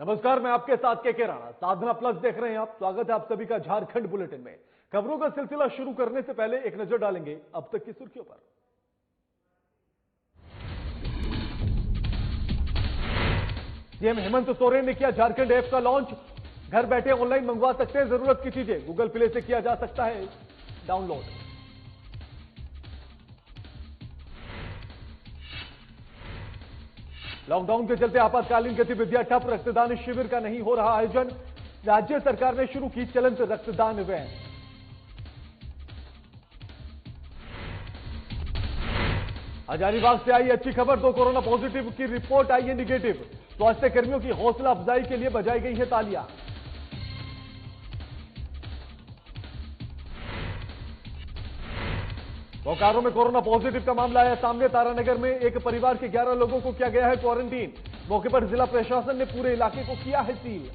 नमस्कार, मैं आपके साथ के राणा। साधना प्लस देख रहे हैं आप। स्वागत है आप सभी का झारखंड बुलेटिन में। खबरों का सिलसिला शुरू करने से पहले एक नजर डालेंगे अब तक की सुर्खियों पर। सीएम हेमंत सोरेन ने किया झारखंड ऐप का लॉन्च। घर बैठे ऑनलाइन मंगवा सकते हैं जरूरत की चीजें। गूगल प्ले से किया जा सकता है डाउनलोड। लॉकडाउन के चलते आपातकालीन गतिविधियां ठप। रक्तदान शिविर का नहीं हो रहा आयोजन। राज्य सरकार ने शुरू की चलंत रक्तदान वैन। हजारीबाग से आई अच्छी खबर। 2 कोरोना पॉजिटिव की रिपोर्ट आई है निगेटिव। स्वास्थ्य कर्मियों की हौसला अफजाई के लिए बजाई गई है तालियां। बोकारो में कोरोना पॉजिटिव का मामला आया सामने। तारानगर में एक परिवार के 11 लोगों को किया गया है क्वारंटीन। मौके पर जिला प्रशासन ने पूरे इलाके को किया है सील।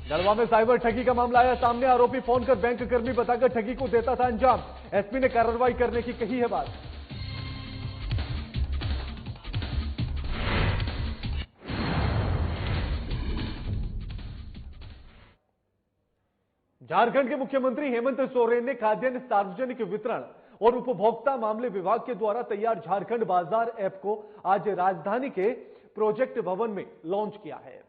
गढ़वा में साइबर ठगी का मामला आया सामने। आरोपी फोन कर बैंक कर्मी बताकर ठगी को देता था अंजाम। एसपी ने कार्रवाई करने की कही है बात। झारखंड के मुख्यमंत्री हेमंत सोरेन ने खाद्यान्न सार्वजनिक वितरण और उपभोक्ता मामले विभाग के द्वारा तैयार झारखंड बाजार ऐप को आज राजधानी के प्रोजेक्ट भवन में लॉन्च किया है।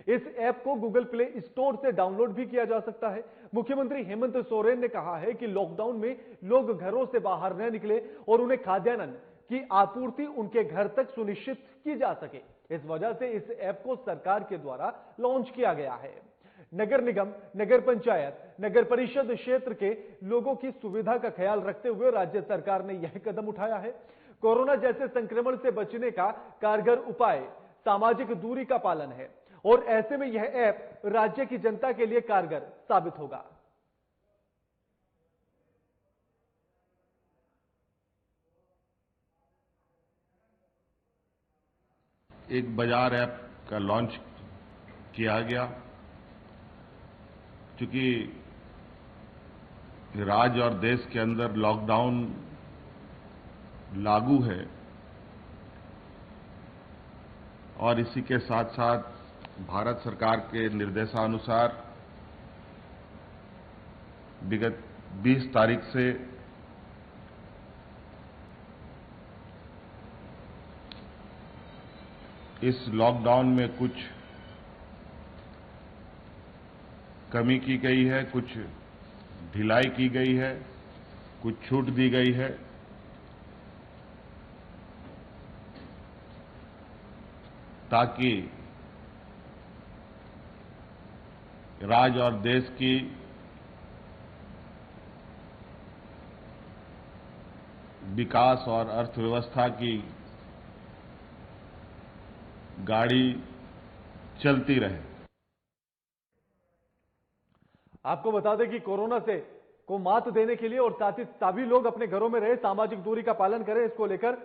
इस ऐप को गूगल प्ले स्टोर से डाउनलोड भी किया जा सकता है। मुख्यमंत्री हेमंत सोरेन ने कहा है कि लॉकडाउन में लोग घरों से बाहर न निकले और उन्हें खाद्यान्न की आपूर्ति उनके घर तक सुनिश्चित की जा सके। इस वजह से इस ऐप को सरकार के द्वारा लॉन्च किया गया है। नगर निगम, नगर पंचायत, नगर परिषद क्षेत्र के लोगों की सुविधा का ख्याल रखते हुए राज्य सरकार ने यह कदम उठाया है। कोरोना जैसे संक्रमण से बचने का कारगर उपाय सामाजिक दूरी का पालन है और ऐसे में यह ऐप राज्य की जनता के लिए कारगर साबित होगा। एक बाजार ऐप का लॉन्च किया गया। क्योंकि राज्य और देश के अंदर लॉकडाउन लागू है और इसी के साथ साथ भारत सरकार के निर्देशानुसार विगत 20 तारीख से इस लॉकडाउन में कुछ कमी की गई है, कुछ ढिलाई की गई है, कुछ छूट दी गई है। ताकि राज्य और देश की विकास और अर्थव्यवस्था की गाड़ी चलती रहे। आपको बता दें कि कोरोना से को मात देने के लिए और साथ ही सभी लोग अपने घरों में रहे, सामाजिक दूरी का पालन करें, इसको लेकर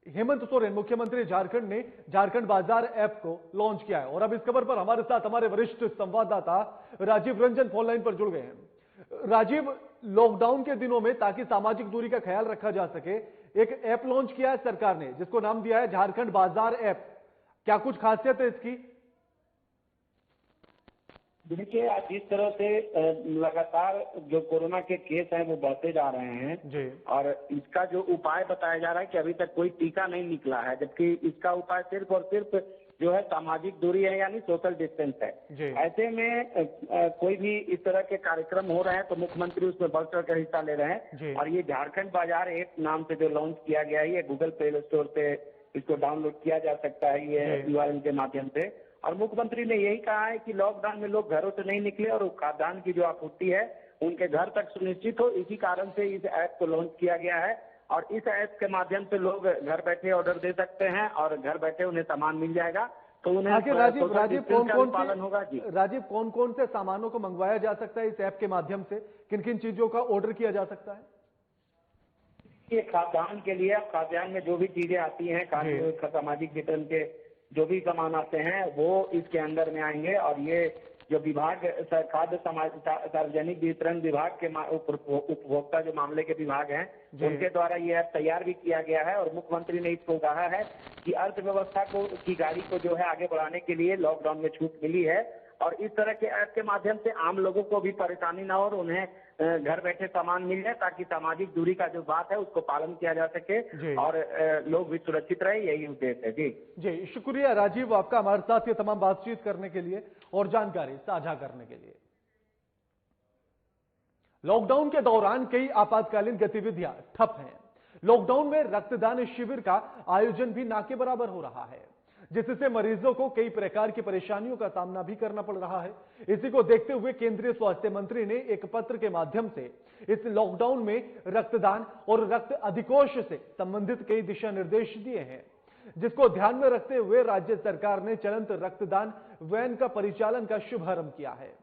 हेमंत सोरेन मुख्यमंत्री झारखंड ने झारखंड बाजार ऐप को लॉन्च किया है। और अब इस खबर पर हमारे साथ हमारे वरिष्ठ संवाददाता राजीव रंजन फोन लाइन पर जुड़ गए हैं। राजीव, लॉकडाउन के दिनों में ताकि सामाजिक दूरी का ख्याल रखा जा सके, एक ऐप लॉन्च किया है सरकार ने जिसको नाम दिया है झारखंड बाजार ऐप। क्या कुछ खासियत है इसकी? देखिए, आज जिस तरह से लगातार जो कोरोना के केस हैं वो बढ़ते जा रहे हैं जी। और इसका जो उपाय बताया जा रहा है कि अभी तक कोई टीका नहीं निकला है, जबकि इसका उपाय सिर्फ और सिर्फ जो है सामाजिक दूरी है, यानी सोशल डिस्टेंस है। ऐसे में कोई भी इस तरह के कार्यक्रम हो रहे हैं तो मुख्यमंत्री उसमें बढ़ चढ़ कर हिस्सा ले रहे हैं। और ये झारखंड बाजार ऐप नाम से जो लॉन्च किया गया है, ये गूगल प्ले स्टोर पे इसको डाउनलोड किया जा सकता है ये URL के माध्यम से। और मुख्यमंत्री ने यही कहा है कि लॉकडाउन में लोग घरों से नहीं निकले और खाद्यान्न की जो आपूर्ति है उनके घर तक सुनिश्चित हो। इसी कारण से इस ऐप को लॉन्च किया गया है और इस ऐप के माध्यम से लोग घर बैठे ऑर्डर दे सकते हैं और घर बैठे उन्हें सामान मिल जाएगा। तो उन्हें राजीव पालन होगा। जी राजीव, कौन कौन से सामानों को मंगवाया जा सकता है इस ऐप के माध्यम से? किन किन चीजों का ऑर्डर किया जा सकता है? ये खाद्यान्न के लिए, खाद्यान्न में जो भी चीजें आती हैं, सामाजिक वितरण के जो भी सामान आते हैं वो इसके अंदर में आएंगे और ये जो विभाग खाद्य सार्वजनिक वितरण विभाग के उपभोक्ता जो मामले के विभाग हैं उनके द्वारा ये ऐप तैयार भी किया गया है और मुख्यमंत्री ने इसको कहा है कि अर्थव्यवस्था की गाड़ी को जो है आगे बढ़ाने के लिए लॉकडाउन में छूट मिली है और इस तरह के ऐप के माध्यम से आम लोगों को भी परेशानी ना हो और उन्हें घर बैठे सामान मिल जाए ताकि सामाजिक दूरी का जो बात है उसको पालन किया जा सके और लोग भी सुरक्षित रहे, यही उद्देश्य है। जी शुक्रिया राजीव आपका हमारे साथ ये तमाम बातचीत करने के लिए और जानकारी साझा करने के लिए। लॉकडाउन के दौरान कई आपातकालीन गतिविधियां ठप हैं। लॉकडाउन में रक्तदान शिविर का आयोजन भी ना के बराबर हो रहा है, जिससे मरीजों को कई प्रकार की परेशानियों का सामना भी करना पड़ रहा है। इसी को देखते हुए केंद्रीय स्वास्थ्य मंत्री ने एक पत्र के माध्यम से इस लॉकडाउन में रक्तदान और रक्त अधिकोष से संबंधित कई दिशा निर्देश दिए हैं, जिसको ध्यान में रखते हुए राज्य सरकार ने चलंत रक्तदान वैन का परिचालन का शुभारंभ किया है।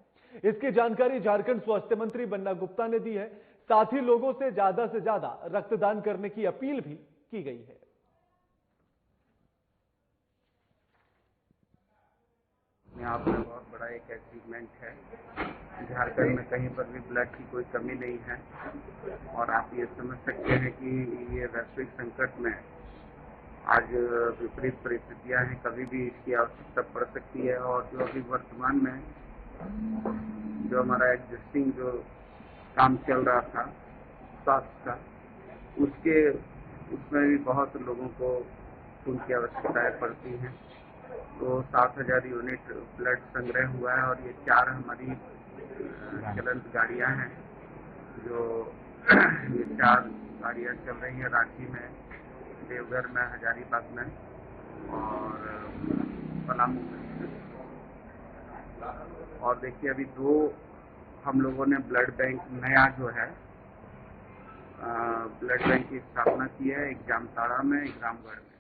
इसकी जानकारी झारखंड स्वास्थ्य मंत्री बन्ना गुप्ता ने दी है। साथ ही लोगों से ज्यादा रक्तदान करने की अपील भी की गई है। आप में बहुत बड़ा एक अचीवमेंट है। झारखंड में कहीं पर भी ब्लड की कोई कमी नहीं है और आप ये समझ सकते हैं कि ये वैश्विक संकट में आज विपरीत परिस्थितियां हैं, कभी भी इसकी आवश्यकता पड़ सकती है और जो अभी वर्तमान में जो हमारा एग्जिस्टिंग जो काम चल रहा था स्वास्थ्य का, उसमें भी बहुत लोगों को उनकी आवश्यकताएं पड़ती हैं। तो 7000 यूनिट ब्लड संग्रह हुआ है और ये 4 हमारी चलंत गाड़ियां हैं, जो ये 4 गाड़ियां चल रही हैं रांची में, देवघर में, हजारीबाग में और पलामू में। और देखिए अभी 2 हम लोगों ने ब्लड बैंक नया जो है ब्लड बैंक की स्थापना की है, एक जामताड़ा में, एक रामगढ़ में।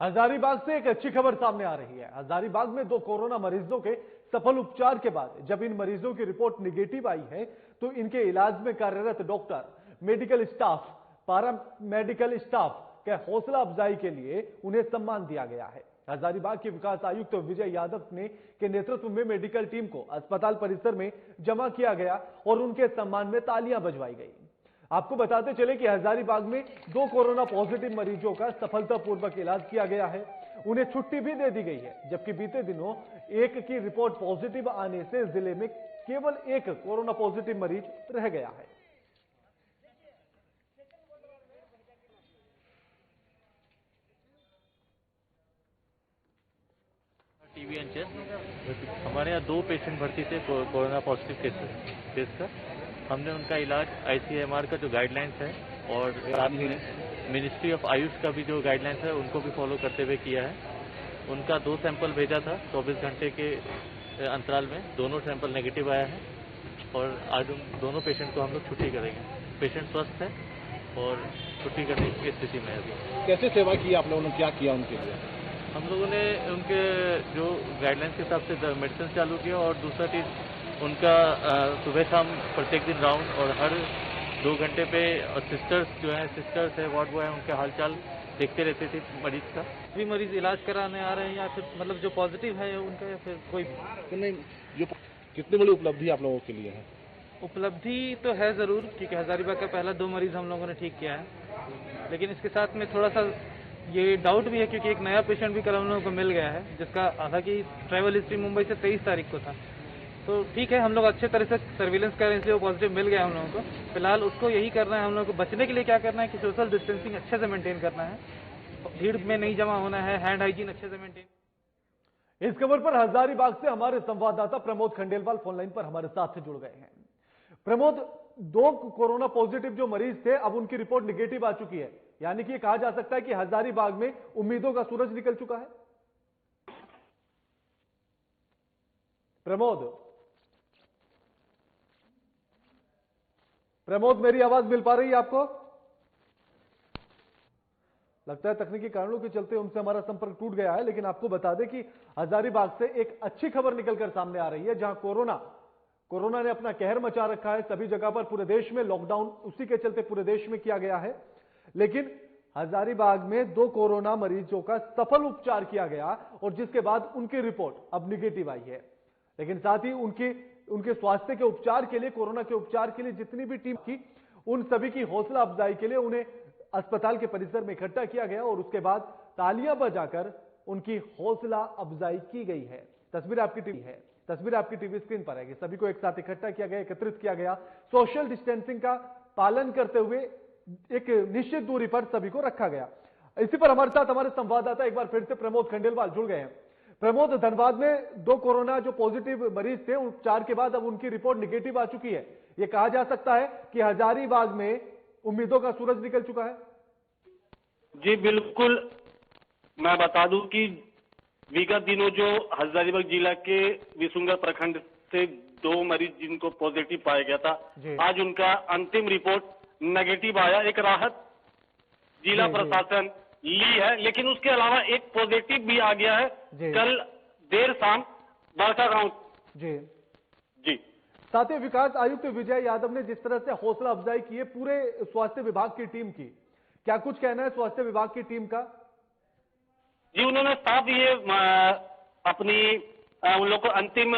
हजारीबाग से एक अच्छी खबर सामने आ रही है। हजारीबाग में 2 कोरोना मरीजों के सफल उपचार के बाद जब इन मरीजों की रिपोर्ट निगेटिव आई है तो इनके इलाज में कार्यरत डॉक्टर, मेडिकल स्टाफ, पारा मेडिकल स्टाफ के हौसला अफजाई के लिए उन्हें सम्मान दिया गया है। हजारीबाग के विकास आयुक्त विजय यादव के नेतृत्व में मेडिकल टीम को अस्पताल परिसर में जमा किया गया और उनके सम्मान में तालियां बजवाई गई। आपको बताते चले कि हजारीबाग में 2 कोरोना पॉजिटिव मरीजों का सफलतापूर्वक इलाज किया गया है। उन्हें छुट्टी भी दे दी गई है, जबकि बीते दिनों एक की रिपोर्ट पॉजिटिव आने से जिले में केवल एक कोरोना पॉजिटिव मरीज रह गया है। टीबी एंचर हमारे यहाँ 2 पेशेंट भर्ती थे कोरोना पॉजिटिव केस का। हमने उनका इलाज ICMR का जो गाइडलाइंस है और मिनिस्ट्री ऑफ आयुष का भी जो गाइडलाइंस है उनको भी फॉलो करते हुए किया है। उनका 2 सैंपल भेजा था 24 घंटे के अंतराल में, दोनों सैंपल नेगेटिव आया है और आज उन दोनों पेशेंट को हम लोग छुट्टी करेंगे। पेशेंट स्वस्थ है और छुट्टी करने की स्थिति में है अभी। कैसे सेवा की आप लोगों ने, क्या किया उनके लिए? हम लोगों ने उनके जो गाइडलाइंस के हिसाब से मेडिसिन चालू किया और दूसरा चीज़ उनका सुबह शाम प्रत्येक दिन राउंड और हर 2 घंटे पे सिस्टर्स जो है, सिस्टर्स है, वार्ड बॉय है, उनके हालचाल देखते रहते थे मरीज का। भी मरीज इलाज कराने आ रहे हैं या फिर मतलब जो पॉजिटिव है उनका या फिर कोई नहीं, जो कितनी बड़ी उपलब्धि आप लोगों के लिए है? उपलब्धि तो है ज़रूर, क्योंकि हजारीबाग का पहला 2 मरीज हम लोगों ने ठीक किया है, लेकिन इसके साथ में थोड़ा सा ये डाउट भी है क्योंकि एक नया पेशेंट भी कल हम लोगों को मिल गया है, जिसका हालांकि ट्रैवल हिस्ट्री मुंबई से 23 तारीख को था। तो ठीक है, हम लोग अच्छे तरह से सर्विलेंस कर रहे हैं, इसलिए वो पॉजिटिव मिल गया हम लोगों को। फिलहाल उसको यही करना है, हम लोगों को बचने के लिए क्या करना है कि सोशल डिस्टेंसिंग अच्छे से मेंटेन करना है, भीड़ में नहीं जमा होना है, हैंड हाइजीन अच्छे से मेंटेन। इस खबर पर हजारीबाग से हमारे संवाददाता प्रमोद खंडेलवाल फोनलाइन पर हमारे साथ जुड़ गए हैं। प्रमोद, 2 कोरोना पॉजिटिव जो मरीज थे अब उनकी रिपोर्ट निगेटिव आ चुकी है, यानी कि कहा जा सकता है कि हजारीबाग में उम्मीदों का सूरज निकल चुका है। प्रमोद, मेरी आवाज मिल पा रही है आपको? लगता है तकनीकी कारणों के चलते उनसे हमारा संपर्क टूट गया है, लेकिन आपको बता दें कि हजारीबाग से एक अच्छी खबर निकलकर सामने आ रही है, जहां कोरोना ने अपना कहर मचा रखा है। सभी जगह पर पूरे देश में लॉकडाउन उसी के चलते पूरे देश में किया गया है, लेकिन हजारीबाग में 2 कोरोना मरीजों का सफल उपचार किया गया और जिसके बाद उनकी रिपोर्ट अब निगेटिव आई है। लेकिन साथ ही उनके स्वास्थ्य के उपचार के लिए, कोरोना के उपचार के लिए जितनी भी टीम की, उन सभी की हौसला अफजाई के लिए उन्हें अस्पताल के परिसर में इकट्ठा किया गया और उसके बाद तालियां बजाकर उनकी हौसला अफजाई की गई है। तस्वीर आपकी टीवी स्क्रीन पर है। सभी को एक साथ इकट्ठा किया गया, एकत्रित किया गया, सोशल डिस्टेंसिंग का पालन करते हुए एक निश्चित दूरी पर सभी को रखा गया। इसी पर हमारे साथ हमारे संवाददाता एक बार फिर से प्रमोद खंडेलवाल जुड़ गए हैं। प्रमोद, धनबाद में 2 कोरोना जो पॉजिटिव मरीज थे, उपचार के बाद अब उनकी रिपोर्ट निगेटिव आ चुकी है। यह कहा जा सकता है कि हजारीबाग में उम्मीदों का सूरज निकल चुका है। जी बिल्कुल, मैं बता दूं कि विगत दिनों जो हजारीबाग जिला के विसुंगर प्रखंड से 2 मरीज जिनको पॉजिटिव पाया गया था, आज उनका अंतिम रिपोर्ट नेगेटिव आया। एक राहत जिला प्रशासन ली है, लेकिन उसके अलावा एक पॉजिटिव भी आ गया है कल देर शाम बड़का गांव। जी साथ ही विकास आयुक्त विजय यादव ने जिस तरह से हौसला अफजाई की है पूरे स्वास्थ्य विभाग की टीम की, क्या कुछ कहना है स्वास्थ्य विभाग की टीम का? जी, उन्होंने साफ ये अपनी उन लोग को अंतिम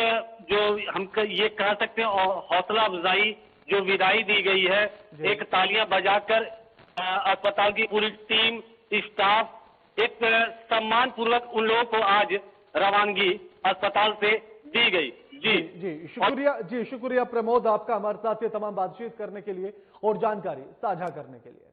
जो हम ये कह सकते हैं हौसला अफजाई जो विदाई दी गई है, एक तालियां बजाकर अस्पताल की पूरी टीम, स्टाफ, एक सम्मान पूर्वक उन लोगों को आज रवानगी अस्पताल से दी गई। जी शुक्रिया प्रमोद आपका हमारे साथ ये तमाम बातचीत करने के लिए और जानकारी साझा करने के लिए।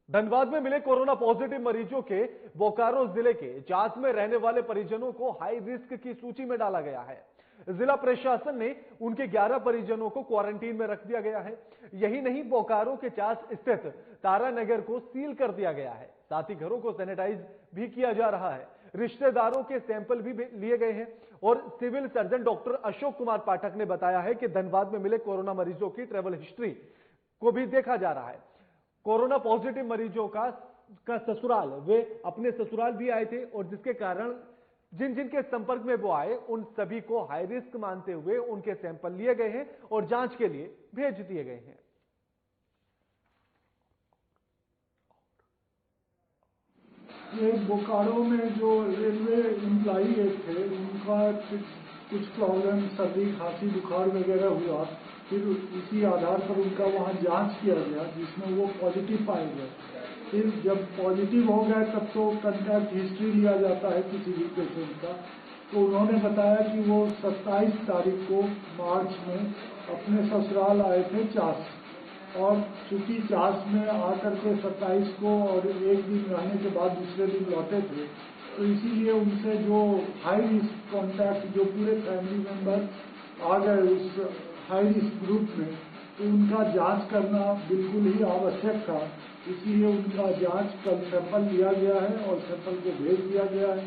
धनबाद में मिले कोरोना पॉजिटिव मरीजों के बोकारो जिले के जांच में रहने वाले परिजनों को हाई रिस्क की सूची में डाला गया है। जिला प्रशासन ने उनके 11 परिजनों को क्वारंटीन में रख दिया गया है। यही नहीं, बोकारो के चास स्थित तारानगर को सील कर दिया गया है। साथ ही घरों को सैनिटाइज भी किया जा रहा है। रिश्तेदारों के सैंपल भी लिए गए हैं और civil surgeon doctor Ashok Kumar Pathak ने बताया है कि धनबाद में मिले कोरोना मरीजों की ट्रैवल हिस्ट्री को भी देखा जा रहा है। कोरोना पॉजिटिव मरीजों का ससुराल, वे अपने ससुराल भी आए थे और जिसके कारण जिनके संपर्क में वो आए उन सभी को हाई रिस्क मानते हुए उनके सैंपल लिए गए हैं और जांच के लिए भेज दिए गए हैं। ये बोकारो में जो रेलवे एम्प्लॉई थे उनका कुछ प्रॉब्लम, सर्दी, खांसी, बुखार वगैरह हुआ, फिर इसी आधार पर उनका वहाँ जांच किया गया जिसमें वो पॉजिटिव पाए गए। फिर जब पॉजिटिव हो गए तब तो कंटैक्ट हिस्ट्री लिया जाता है किसी भी पेशेंट का। तो उन्होंने बताया कि वो 27 तारीख को मार्च में अपने ससुराल आए थे चास, और चूंकि चास में आकर के 27 को और एक दिन रहने के बाद दूसरे दिन लौटे थे, तो इसीलिए उनसे जो हाई रिस्क कॉन्टैक्ट, जो पूरे फैमिली मेंबर आ गए उस हाई रिस्क ग्रुप में, तो उनका जांच करना बिल्कुल ही आवश्यक था। इसीलिए उनका जांच कल सैंपल लिया गया है और सैंपल को भेज दिया गया है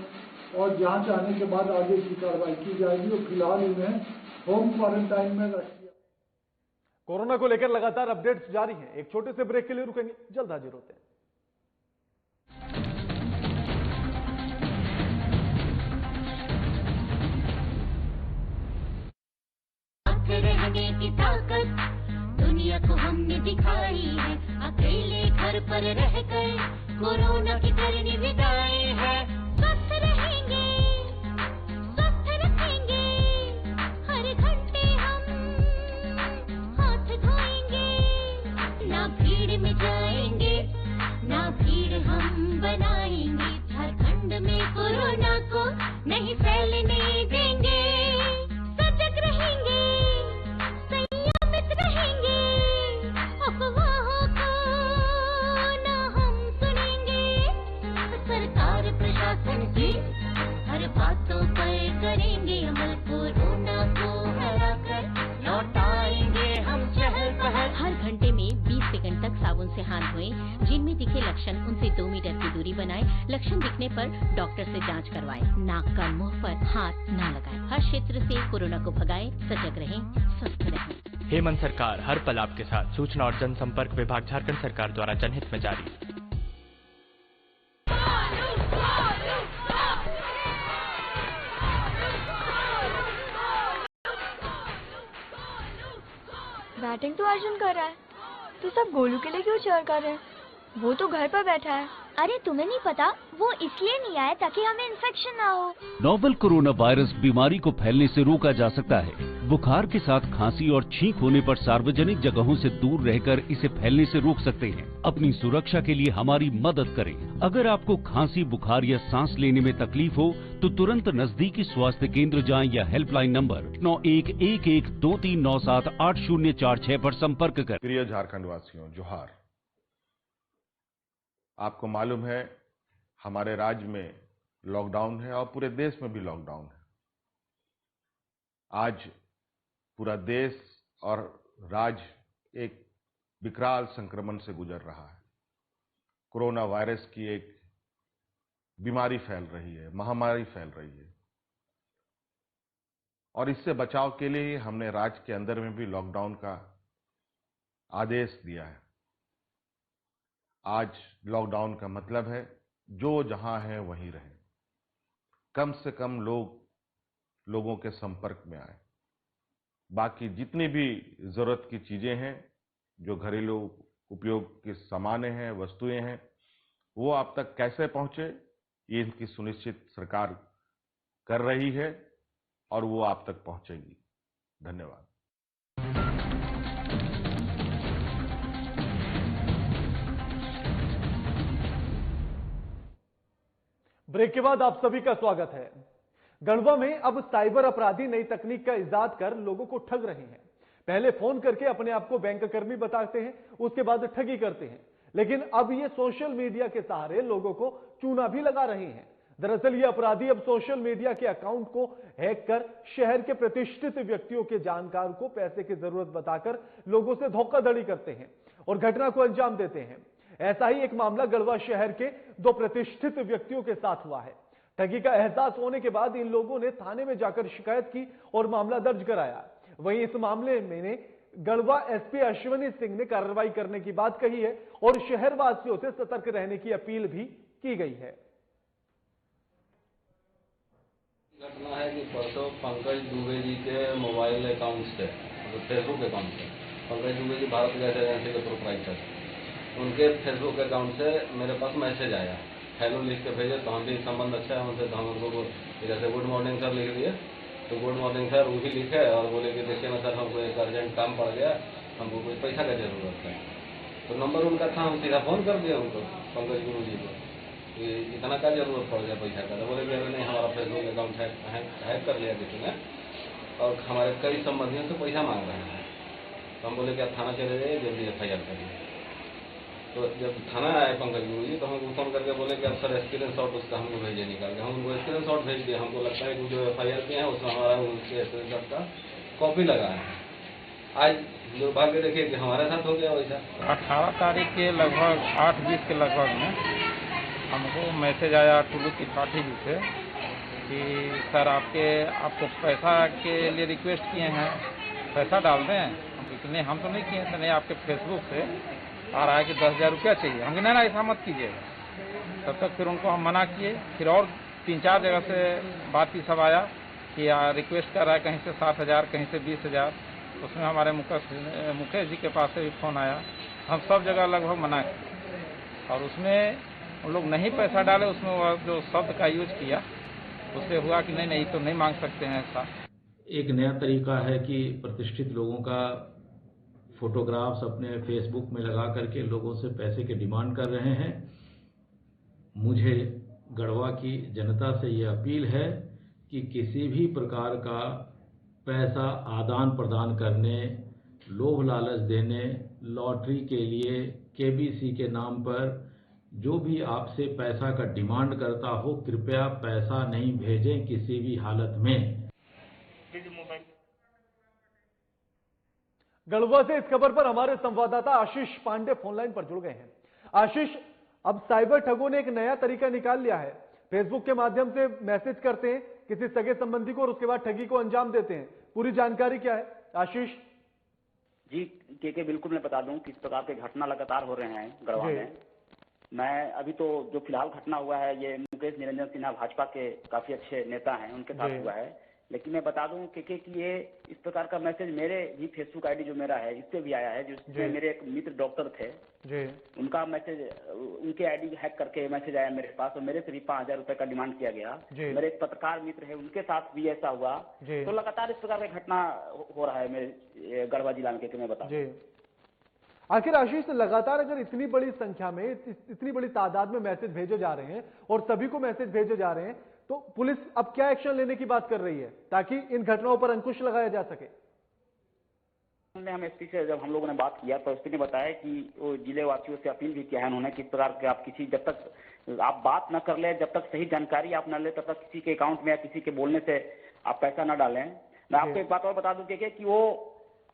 और जांच आने के बाद आगे की कार्रवाई की जाएगी और फिलहाल उन्हें होम क्वारंटाइन में रख दिया। कोरोना को लेकर लगातार अपडेट्स जारी हैं। एक छोटे से ब्रेक के लिए रुकेंगे, जल्द हाजिर होते हैं। रहने की ताकत दुनिया को हमने दिखाई है। अकेले घर पर रह कर कोरोना की करनी विदाई है। स्वस्थ रहेंगे, स्वस्थ रखेंगे, हर घंटे हम हाथ धोएंगे। ना भीड़ में जाएंगे, ना भीड़ हम बनाएंगे। झारखंड में कोरोना को नहीं फैलने देंगे। सजग रहेंगे, रहेंगे, अफवाहों को ना हम सुनेंगे। सरकार प्रशासन की हर बातों पर करेंगे अमल। कोरोना को हराकर लौटाएंगे हम चहल पहल। हर घंटे में 20 सेकंड तक साबुन से हाथ धोएं। जिनमें दिखे लक्षण उनसे 2 मीटर की दूरी बनाएं। लक्षण दिखने पर डॉक्टर से जांच करवाएं। नाक का मुंह पर हाथ न लगाएं। हर क्षेत्र से कोरोना को भगाएं। सजग रहें, स्वस्थ रहें। हेमंत सरकार, हर पल आपके साथ। सूचना और जनसंपर्क विभाग, झारखंड सरकार द्वारा जनहित में जारी। बैटिंग तो अर्जुन कर रहा है, तो सब गोलू के लिए क्यों चीयर कर रहे हैं? वो तो घर पर बैठा है। अरे तुम्हें नहीं पता, वो इसलिए नहीं आए ताकि हमें इन्फेक्शन ना हो। नोवेल कोरोना वायरस बीमारी को फैलने से रोका जा सकता है। बुखार के साथ खांसी और छींक होने पर सार्वजनिक जगहों से दूर रहकर इसे फैलने से रोक सकते हैं। अपनी सुरक्षा के लिए हमारी मदद करें। अगर आपको खांसी, बुखार या सांस लेने में तकलीफ हो तो तुरंत नजदीकी स्वास्थ्य केंद्र जाएं या हेल्पलाइन नंबर 911123978046 पर संपर्क करें। प्रिय झारखंड वासियों, जोहार। आपको मालूम है हमारे राज्य में लॉकडाउन है और पूरे देश में भी लॉकडाउन है। आज पूरा देश और राज्य एक विकराल संक्रमण से गुजर रहा है। कोरोना वायरस की एक बीमारी फैल रही है, महामारी फैल रही है, और इससे बचाव के लिए ही हमने राज्य के अंदर में भी लॉकडाउन का आदेश दिया है। आज लॉकडाउन का मतलब है जो जहां है वहीं रहे, कम से कम लोगों के संपर्क में आए। बाकी जितनी भी जरूरत की चीजें हैं, जो घरेलू उपयोग के सामान हैं, वस्तुएं हैं, वो आप तक कैसे पहुंचे, ये इनकी सुनिश्चित सरकार कर रही है और वो आप तक पहुंचेगी। धन्यवाद। ब्रेक के बाद आप सभी का स्वागत है। गढ़वा में अब साइबर अपराधी नई तकनीक का इजाद कर लोगों को ठग रहे हैं। पहले फोन करके अपने आप को बैंक कर्मी बताते हैं, उसके बाद ठगी करते हैं, लेकिन अब ये सोशल मीडिया के सहारे लोगों को चूना भी लगा रहे हैं। दरअसल ये अपराधी अब सोशल मीडिया के अकाउंट को हैक कर शहर के प्रतिष्ठित व्यक्तियों के जानकार को पैसे की जरूरत बताकर लोगों से धोखाधड़ी करते हैं और घटना को अंजाम देते हैं। ऐसा ही एक मामला गढ़वा शहर के 2 प्रतिष्ठित व्यक्तियों के साथ हुआ है। ठगी का एहसास होने के बाद इन लोगों ने थाने में जाकर शिकायत की और मामला दर्ज कराया। वहीं इस मामले में गढ़वा एसपी अश्विनी सिंह ने कार्रवाई करने की बात कही है और शहरवासियों से सतर्क रहने की अपील भी की गई है। घटना है कि परसों पंकज दुबे जी के मोबाइल अकाउंट से, फेसबुक अकाउंट से, पंकज दुबे जी भारत गैस एजेंसी के प्रोपराइटर, उनके फेसबुक अकाउंट से मेरे पास मैसेज आया, हेलो लिख के भेजे। तो हम भी संबंध अच्छा है उनसे, तो हम उनको जैसे गुड मॉर्निंग सर लिख दिए, तो गुड मॉर्निंग सर वही लिखे और बोले कि देखिए ना सर, हमको एक अर्जेंट काम पड़ गया, हमको कोई पैसा का जरूरत है। तो नंबर उनका था, हम सीधा फोन कर दिया उनको, पंकज गुरु जी को, कि इतना क्या जरूरत पड़ गया पैसा का। तो बोले कि अरे नहीं, हमारा फेसबुक अकाउंट हैक कर लिया किसी ने और हमारे कई संबंधियों से पैसा मांग रहे हैं। तो हम बोले कि आप थाना चले जाइए, जल्दी FIR करिए। तो जब थाना आए पंकज गुरु जी, तो हमको फोन करके बोले कि अब सर स्क्रीनशॉट उसका हमको भेजिए निकाल के। हम उनको स्क्रीनशॉट भेज दिए। हमको लगता है कि जो FIR किए हैं उसमें हमारा उसके स्क्रीनशॉट का कॉपी लगा है। आज दुर्भाग्य देखिए कि हमारे साथ हो गया वैसा। 18 तारीख के लगभग 8:20 के लगभग में हमको मैसेज आया टुल्लू त्रिपाठी जी से कि सर आपको पैसा के लिए रिक्वेस्ट किए हैं, पैसा डाल दें। हम तो नहीं किए थे, नहीं आपके फेसबुक से आ रहा है कि 10,000 रुपया चाहिए। हम नहीं ना, ऐसा मत कीजिएगा। तब तक फिर उनको हम मना किए। फिर और 3-4 जगह से बात ही सब आया कि रिक्वेस्ट कर रहा है, कहीं से 7,000, कहीं से 20,000। उसमें हमारे मुकेश जी के पास से भी फोन आया। हम सब जगह लगभग मना किए और उसमें उन लोग नहीं पैसा डाले। उसमें वो जो शब्द का यूज किया उससे हुआ कि नहीं तो नहीं मांग सकते हैं ऐसा। एक नया तरीका है कि प्रतिष्ठित लोगों का फोटोग्राफ्स अपने फेसबुक में लगा करके लोगों से पैसे की डिमांड कर रहे हैं। मुझे गढ़वा की जनता से ये अपील है कि किसी भी प्रकार का पैसा आदान प्रदान करने, लोभ लालच देने, लॉटरी के लिए, KBC के नाम पर जो भी आपसे पैसा का डिमांड करता हो, कृपया पैसा नहीं भेजें किसी भी हालत में। गढ़वा से इस खबर पर हमारे संवाददाता आशीष पांडे फोनलाइन पर जुड़ गए हैं। आशीष, अब साइबर ठगों ने एक नया तरीका निकाल लिया है। फेसबुक के माध्यम से मैसेज करते हैं किसी सगे संबंधी को और उसके बाद ठगी को अंजाम देते हैं। पूरी जानकारी क्या है आशीष? जी के बिल्कुल मैं बता दूं किस प्रकार के घटना लगातार हो रहे हैं गढ़वा में। मैं अभी तो जो फिलहाल घटना हुआ है, ये मुकेश निरंजन सिन्हा भाजपा के काफी अच्छे नेता हैं, उनके साथ हुआ है। लेकिन मैं बता दूं कि ये इस प्रकार का मैसेज मेरे भी फेसबुक आईडी जो मेरा है इस पे भी आया है, जिसमें मेरे एक मित्र डॉक्टर थे जी, उनका मैसेज, उनके आईडी हैक करके मैसेज आया मेरे पास और मेरे से भी 5,000 रुपए का डिमांड किया गया। मेरे एक पत्रकार मित्र है, उनके साथ भी ऐसा हुआ। तो लगातार इस प्रकार की घटना हो रहा है मेरे गढ़वा जिला में, मैं बता। आखिर आशीष, लगातार अगर इतनी बड़ी संख्या में, इतनी बड़ी तादाद में मैसेज भेजे जा रहे हैं और सभी को मैसेज भेजे जा रहे हैं, तो पुलिस अब क्या एक्शन लेने की बात कर रही है ताकि इन घटनाओं पर अंकुश लगाया जा सके? हम एसपी से जब हम लोगों ने बात किया तो एसपी ने बताया कि वो जिले वासियों से अपील भी किया है उन्होंने, किस प्रकार के आप जब तक आप बात न कर ले, जब तक सही जानकारी आप न ले, तब तक किसी के अकाउंट में या किसी के बोलने से आप पैसा न डालें। मैं आपको एक बात और बता दूं कि वो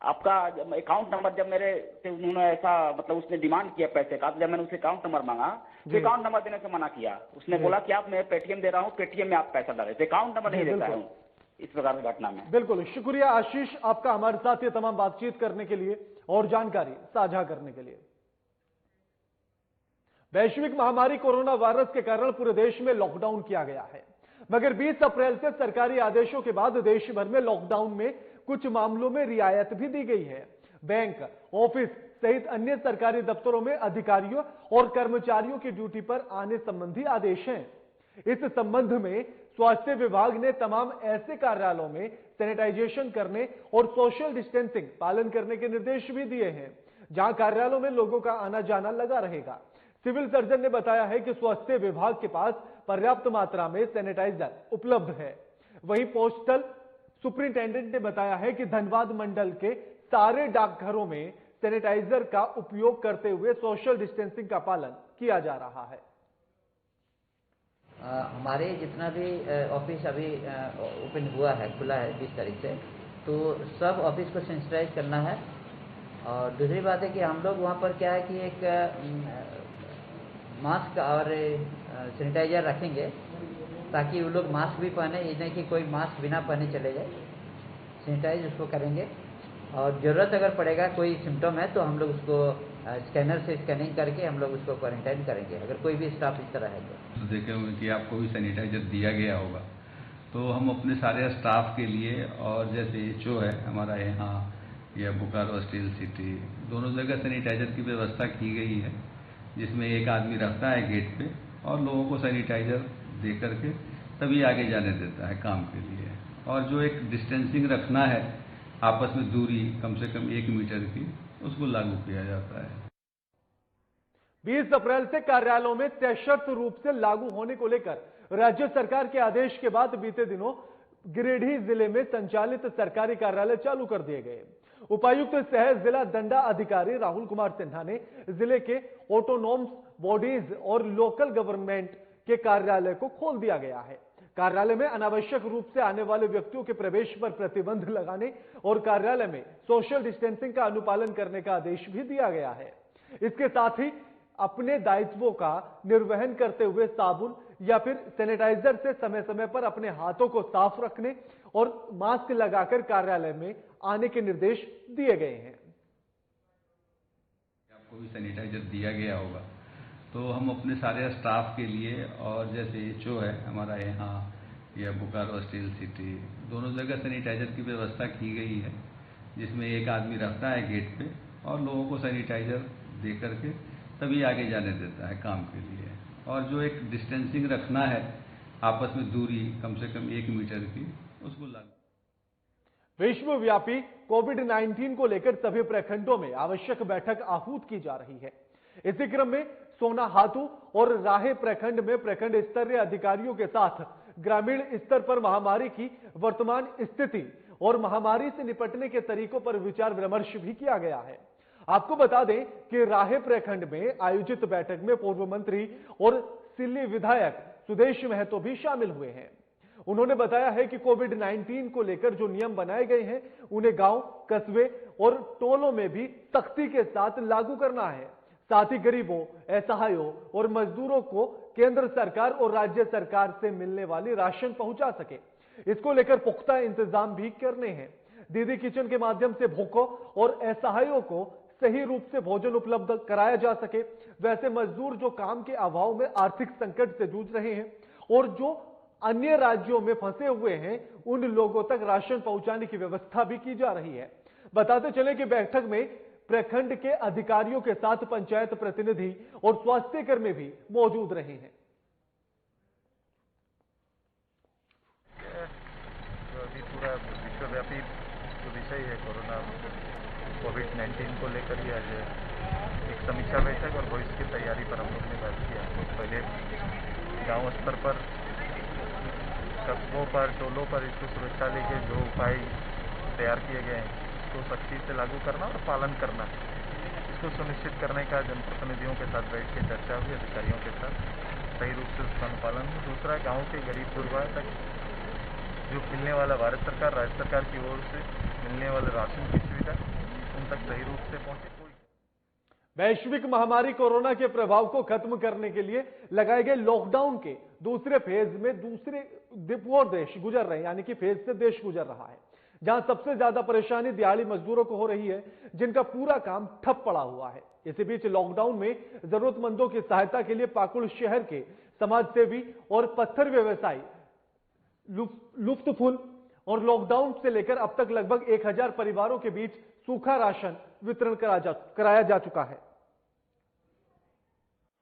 आपका अकाउंट नंबर जब मेरे से उन्होंने ऐसा मतलब उसने डिमांड किया पैसे का, तो जब मैंने उसे अकाउंट नंबर मांगा तो अकाउंट नंबर देने से मना किया। उसने बोला कि आप मैं पेटीएम दे रहा हूँ, पेटीएम में आप पैसा डालें, अकाउंट नंबर नहीं देता हूँ इस प्रकार की घटना में। बिल्कुल, शुक्रिया आशीष आपका हमारे साथ ये तमाम बातचीत करने के लिए और जानकारी साझा करने के लिए। वैश्विक महामारी कोरोना वायरस के कारण पूरे देश में लॉकडाउन किया गया है, मगर 20 अप्रैल से सरकारी आदेशों के बाद देश भर में लॉकडाउन में कुछ मामलों में रियायत भी दी गई है। बैंक, ऑफिस सहित अन्य सरकारी दफ्तरों में अधिकारियों और कर्मचारियों की ड्यूटी पर आने संबंधी आदेश हैं। इस संबंध में स्वास्थ्य विभाग ने तमाम ऐसे कार्यालयों में सैनिटाइजेशन करने और सोशल डिस्टेंसिंग पालन करने के निर्देश भी दिए हैं, जहां कार्यालयों में लोगों का आना जाना लगा रहेगा। सिविल सर्जन ने बताया है कि स्वास्थ्य विभाग के पास पर्याप्त मात्रा में सैनिटाइजर उपलब्ध है। वहीं पोस्टल सुपरिंटेंडेंट ने बताया है कि धनबाद मंडल के सारे डाकघरों में सैनिटाइजर का उपयोग करते हुए सोशल डिस्टेंसिंग का पालन किया जा रहा है। हमारे जितना भी ऑफिस अभी ओपन हुआ है, खुला है 20 तारीख से, तो सब ऑफिस को सैनिटाइज करना है। और दूसरी बात है कि हम लोग वहाँ पर क्या है कि एक मास्क और सैनिटाइजर रखेंगे ताकि वो लोग मास्क भी पहने, ये नहीं कि कोई मास्क बिना पहने चले जाए। सैनिटाइज उसको करेंगे और ज़रूरत अगर पड़ेगा, कोई सिम्टम है तो हम लोग उसको स्कैनर से स्कैनिंग करके हम लोग उसको क्वारंटाइन करेंगे, अगर कोई भी स्टाफ इस तरह है तो। देखे होंगे कि आपको भी सैनिटाइजर दिया गया होगा, तो हम अपने सारे स्टाफ के लिए, और जैसे एचओ है हमारा यहाँ या बोकारो स्टील सिटी, दोनों जगह सैनिटाइजर की व्यवस्था की गई है, जिसमें एक आदमी रहता है गेट पे और लोगों को सैनिटाइजर दे करके तभी आगे जाने देता है काम के लिए। और जो एक डिस्टेंसिंग रखना है, आपस में दूरी कम से कम 1 मीटर की, उसको लागू किया जाता है। 20 अप्रैल से कार्यालयों में सशर्त रूप से लागू होने को लेकर राज्य सरकार के आदेश के बाद बीते दिनों गिरिडीह जिले में संचालित सरकारी कार्यालय चालू कर दिए गए। उपायुक्त सह जिला दंडा अधिकारी राहुल कुमार सिन्हा ने जिले के ऑटोनोमस बॉडीज और लोकल गवर्नमेंट के कार्यालय को खोल दिया गया है। कार्यालय में अनावश्यक रूप से आने वाले व्यक्तियों के प्रवेश पर प्रतिबंध लगाने और कार्यालय में सोशल डिस्टेंसिंग का अनुपालन करने का आदेश भी दिया गया है। इसके साथ ही अपने दायित्वों का निर्वहन करते हुए साबुन या फिर सैनिटाइजर से समय समय पर अपने हाथों को साफ रखने और मास्क लगाकर कार्यालय में आने के निर्देश दिए गए हैं। आपको भी सैनिटाइजर दिया गया होगा, तो हम अपने सारे स्टाफ के लिए, और जैसे एचओ है हमारा यहाँ या बोकारो स्टील सिटी, दोनों जगह सैनिटाइजर की व्यवस्था की गई है, जिसमें एक आदमी रहता है गेट पे और लोगों को सैनिटाइजर दे करके तभी आगे जाने देता है काम के लिए। और जो एक डिस्टेंसिंग रखना है, आपस में दूरी कम से कम 1 मीटर की, उसको लागू। विश्वव्यापी कोविड-19 को लेकर सभी प्रखंडों में आवश्यक बैठक आहूत की जा रही है। इसी क्रम में सोनाहातू और राहे प्रखंड में प्रखंड स्तरीय अधिकारियों के साथ ग्रामीण स्तर पर महामारी की वर्तमान स्थिति और महामारी से निपटने के तरीकों पर विचार विमर्श भी किया गया है। आपको बता दें कि राहे प्रखंड में आयोजित बैठक में पूर्व मंत्री और सिल्ली विधायक सुदेश महतो भी शामिल हुए हैं। उन्होंने बताया है कि कोविड-19 को लेकर जो नियम बनाए गए हैं, उन्हें गांव, कस्बे और टोलों में भी सख्ती के साथ लागू करना है। साथ ही गरीबों, असहायों और मजदूरों को केंद्र सरकार और राज्य सरकार से मिलने वाली राशन पहुंचा सके, इसको लेकर पुख्ता इंतजाम भी करने हैं। दीदी किचन के माध्यम से भूखों और असहायों को सही रूप से भोजन उपलब्ध कराया जा सके। वैसे मजदूर जो काम के अभाव में आर्थिक संकट से जूझ रहे हैं और जो अन्य राज्यों में फंसे हुए हैं उन लोगों तक राशन पहुंचाने की व्यवस्था भी की जा रही है। बताते चले कि बैठक में प्रखंड के अधिकारियों के साथ पंचायत प्रतिनिधि और स्वास्थ्य कर्मी भी मौजूद रहे हैं। अभी पूरा विश्वव्यापी जो विषय है कोरोना कोविड-19 को लेकर ही आज एक समीक्षा बैठक और भविष्य की तैयारी पर हम लोग ने बात किया। तो पहले गांव स्तर पर, कस्बों पर, टोलों पर इसको सुरक्षा लेके जो उपाय तैयार किए गए हैं उसको सख्ती से लागू करना और पालन करना, इसको सुनिश्चित करने का जनप्रतिनिधियों के साथ बैठ के चर्चा हुई, अधिकारियों के साथ सही रूप से उसका अनुपालन हो। दूसरा, गाँव के गरीब गुरबा तक जो मिलने वाला भारत सरकार, राज्य सरकार की ओर से मिलने वाले राशन की सुविधा उन तक सही रूप से पहुंचे। वैश्विक महामारी कोरोना के प्रभाव को खत्म करने के लिए लगाए गए लॉकडाउन के दूसरे फेज में दूसरे और देश गुजर रहे हैं, यानी कि फेज से देश गुजर रहा है। जहां सबसे ज्यादा परेशानी दिहाड़ी मजदूरों को हो रही है, जिनका पूरा काम ठप पड़ा हुआ है। इसी बीच लॉकडाउन में जरूरतमंदों की सहायता के लिए पाकुड़ शहर के समाजसेवी और पत्थर व्यवसायी लुफ्तफुल और लॉकडाउन से लेकर अब तक लगभग 1000 परिवारों के बीच सूखा राशन वितरण कराया जा चुका है।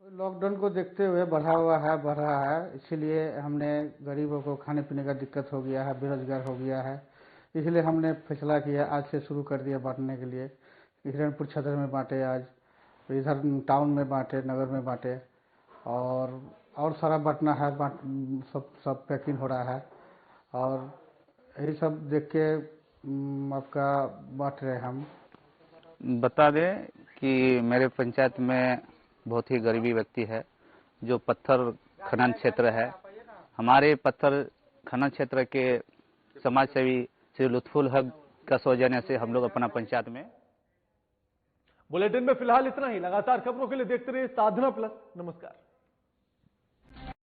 लॉकडाउन को देखते हुए बढ़ रहा है, इसीलिए हमने गरीबों को खाने पीने का दिक्कत हो गया है, बेरोजगार हो गया है, इसलिए हमने फैसला किया आज से शुरू कर दिया बांटने के लिए। हिरणपुर क्षेत्र में बांटे, आज इधर टाउन में बांटे, नगर में बांटे और सारा बांटना है, सब पैकिंग हो रहा है और यही सब देख के आपका बांट रहे हम। बता दें कि मेरे पंचायत में बहुत ही गरीबी व्यक्ति है जो पत्थर खनन क्षेत्र है। हमारे पत्थर खनन क्षेत्र के समाजसेवी श्री लुत्फुल हक का सौजन्य से हम लोग अपना पंचायत में। बुलेटिन में फिलहाल इतना ही। लगातार खबरों के लिए देखते रहिए साधना प्लस। नमस्कार।